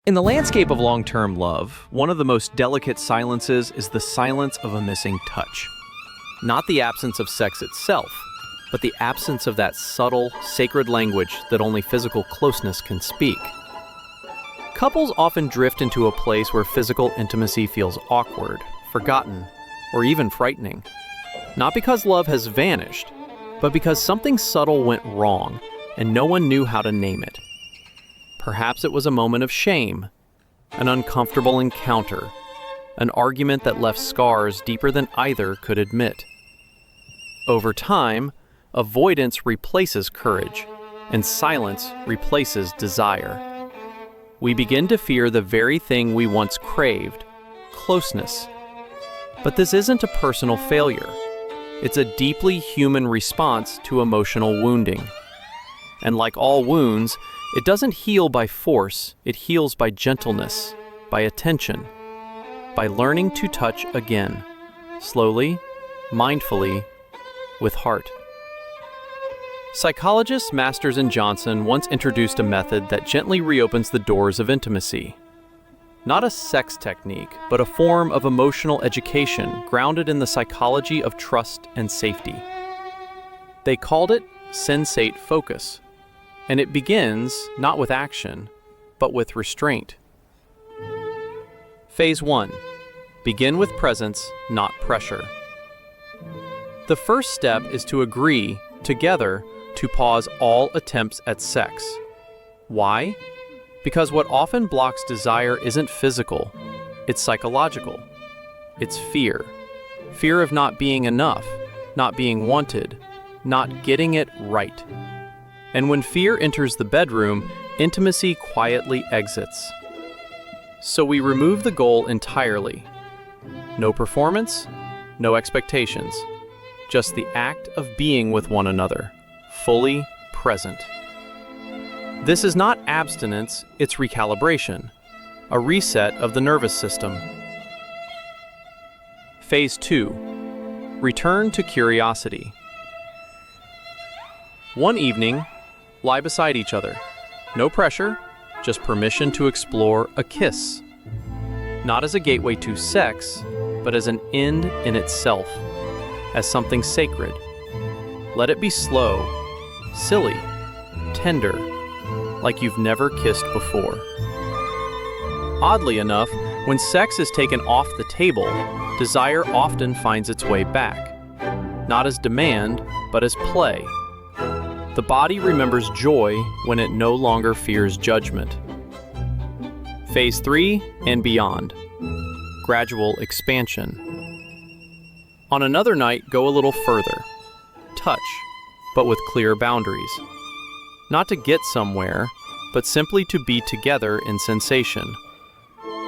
In the landscape of long-term love, one of the most delicate silences is the silence of a missing touch. Not the absence of sex itself, but the absence of that subtle, sacred language that only physical closeness can speak. Couples often drift into a place where physical intimacy feels awkward, forgotten, or even frightening. Not because love has vanished, but because something subtle went wrong and no one knew how to name it. Perhaps it was a moment of shame, an uncomfortable encounter, an argument that left scars deeper than either could admit. Over time, avoidance replaces courage, and silence replaces desire. We begin to fear the very thing we once craved, closeness. But this isn't a personal failure. It's a deeply human response to emotional wounding. And like all wounds, it doesn't heal by force, it heals by gentleness, by attention, by learning to touch again, slowly, mindfully, with heart. Psychologist Masters and Johnson once introduced a method that gently reopens the doors of intimacy. Not a sex technique, but a form of emotional education grounded in the psychology of trust and safety. They called it sensate focus. And it begins not with action, but with restraint. Phase 1. Begin with presence, not pressure. The first step is to agree, together, to pause all attempts at sex. Why? Because what often blocks desire isn't physical, it's psychological. It's fear. Fear of not being enough, not being wanted, not getting it right. And when fear enters the bedroom, intimacy quietly exits. So we remove the goal entirely. No performance, no expectations, just the act of being with one another, fully present. This is not abstinence, it's recalibration, a reset of the nervous system. Phase 2. Return to curiosity. One evening, lie beside each other. No pressure, just permission to explore a kiss. Not as a gateway to sex, but as an end in itself, as something sacred. Let it be slow, silly, tender, like you've never kissed before. Oddly enough, when sex is taken off the table, desire often finds its way back. Not as demand, but as play. The body remembers joy when it no longer fears judgment. Phase 3 and beyond. Gradual expansion. On another night, go a little further. Touch, but with clear boundaries. Not to get somewhere, but simply to be together in sensation.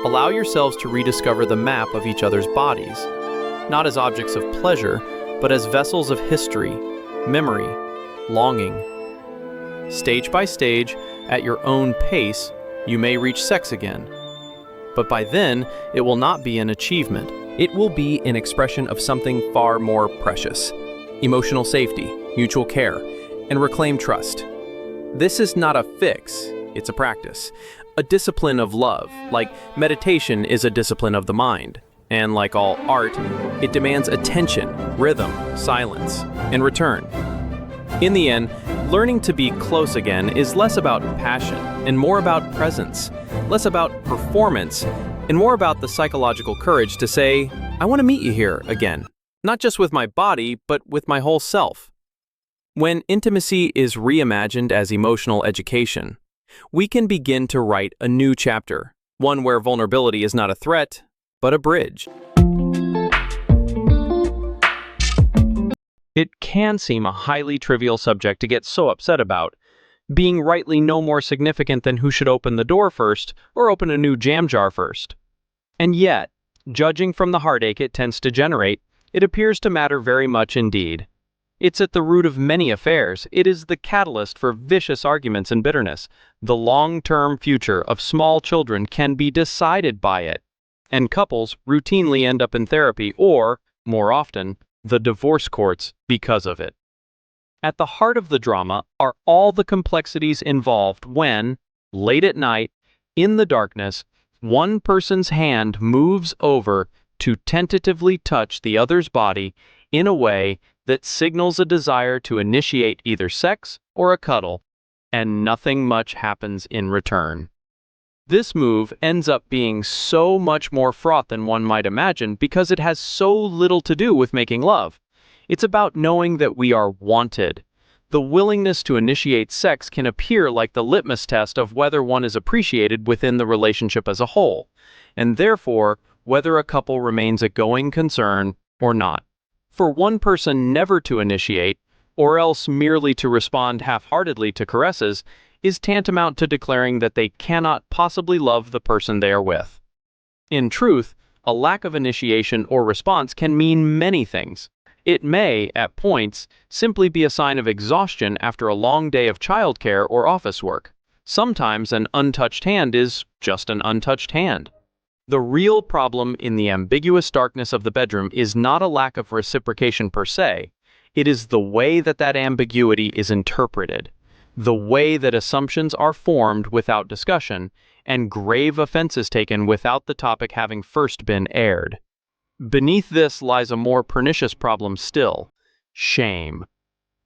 Allow yourselves to rediscover the map of each other's bodies, not as objects of pleasure, but as vessels of history, memory, longing. Stage by stage, at your own pace, you may reach sex again. But by then, it will not be an achievement. It will be an expression of something far more precious. Emotional safety, mutual care, and reclaimed trust. This is not a fix, it's a practice. A discipline of love, like meditation is a discipline of the mind. And like all art, it demands attention, rhythm, silence, and return. In the end, learning to be close again is less about passion and more about presence, less about performance, and more about the psychological courage to say, I want to meet you here again, not just with my body, but with my whole self. When intimacy is reimagined as emotional education, we can begin to write a new chapter, one where vulnerability is not a threat, but a bridge. It can seem a highly trivial subject to get so upset about, being rightly no more significant than who should open the door first or open a new jam jar first. And yet, judging from the heartache it tends to generate, it appears to matter very much indeed. It's at the root of many affairs. It is the catalyst for vicious arguments and bitterness. The long-term future of small children can be decided by it. And couples routinely end up in therapy or, more often, the divorce courts because of it. At the heart of the drama are all the complexities involved when, late at night, In the darkness, one person's hand moves over to tentatively touch the other's body in a way that signals a desire to initiate either sex or a cuddle, and nothing much happens in return. This move ends up being so much more fraught than one might imagine because it has so little to do with making love. It's about knowing that we are wanted. The willingness to initiate sex can appear like the litmus test of whether one is appreciated within the relationship as a whole, and therefore whether a couple remains a going concern or not. For one person never to initiate, or else merely to respond half-heartedly to caresses, is tantamount to declaring that they cannot possibly love the person they are with. In truth, a lack of initiation or response can mean many things. It may, at points, simply be a sign of exhaustion after a long day of childcare or office work. Sometimes an untouched hand is just an untouched hand. The real problem in the ambiguous darkness of the bedroom is not a lack of reciprocation per se. It is the way that that ambiguity is interpreted, the way that assumptions are formed without discussion, and grave offenses taken without the topic having first been aired. Beneath this lies a more pernicious problem still: shame.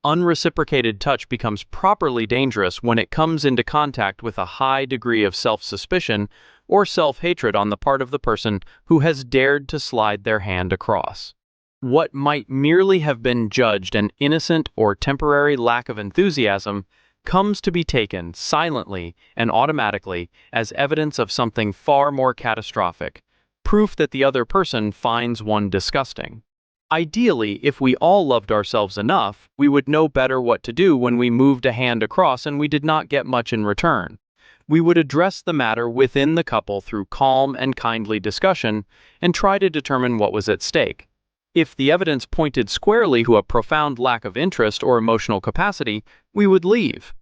Unreciprocated touch becomes properly dangerous when it comes into contact with a high degree of self-suspicion or self-hatred on the part of the person who has dared to slide their hand across. What might merely have been judged an innocent or temporary lack of enthusiasm comes to be taken silently and automatically as evidence of something far more catastrophic, proof that the other person finds one disgusting. Ideally, if we all loved ourselves enough, we would know better what to do when we moved a hand across and we did not get much in return. We would address the matter within the couple through calm and kindly discussion and try to determine what was at stake. If the evidence pointed squarely to a profound lack of interest or emotional capacity, we would leave.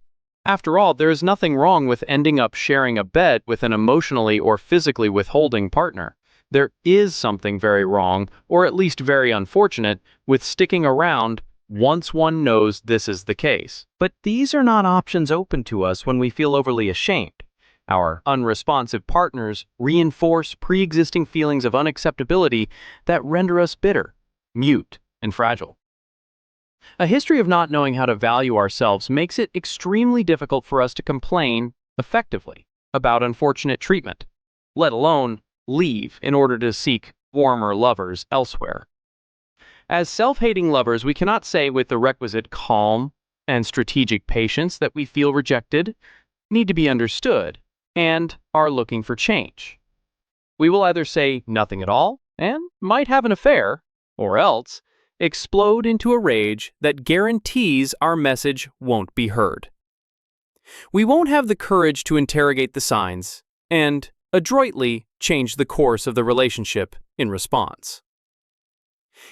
After all, there is nothing wrong with ending up sharing a bed with an emotionally or physically withholding partner. There is something very wrong, or at least very unfortunate, with sticking around once one knows this is the case. But these are not options open to us when we feel overly ashamed. Our unresponsive partners reinforce pre-existing feelings of unacceptability that render us bitter, mute, and fragile. A history of not knowing how to value ourselves makes it extremely difficult for us to complain effectively about unfortunate treatment, let alone leave in order to seek warmer lovers elsewhere. As self-hating lovers, we cannot say with the requisite calm and strategic patience that we feel rejected, need to be understood, and are looking for change. We will either say nothing at all and might have an affair, or else explode into a rage that guarantees our message won't be heard. We won't have the courage to interrogate the signs and adroitly change the course of the relationship in response.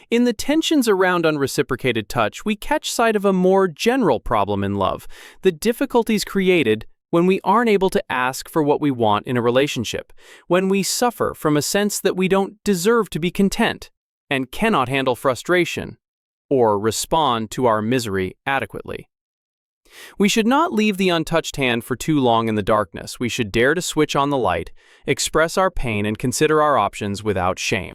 In the tensions around unreciprocated touch, we catch sight of a more general problem in love: the difficulties created when we aren't able to ask for what we want in a relationship, when we suffer from a sense that we don't deserve to be content and cannot handle frustration or respond to our misery adequately. We should not leave the untouched hand for too long in the darkness. We should dare to switch on the light, express our pain, and consider our options without shame.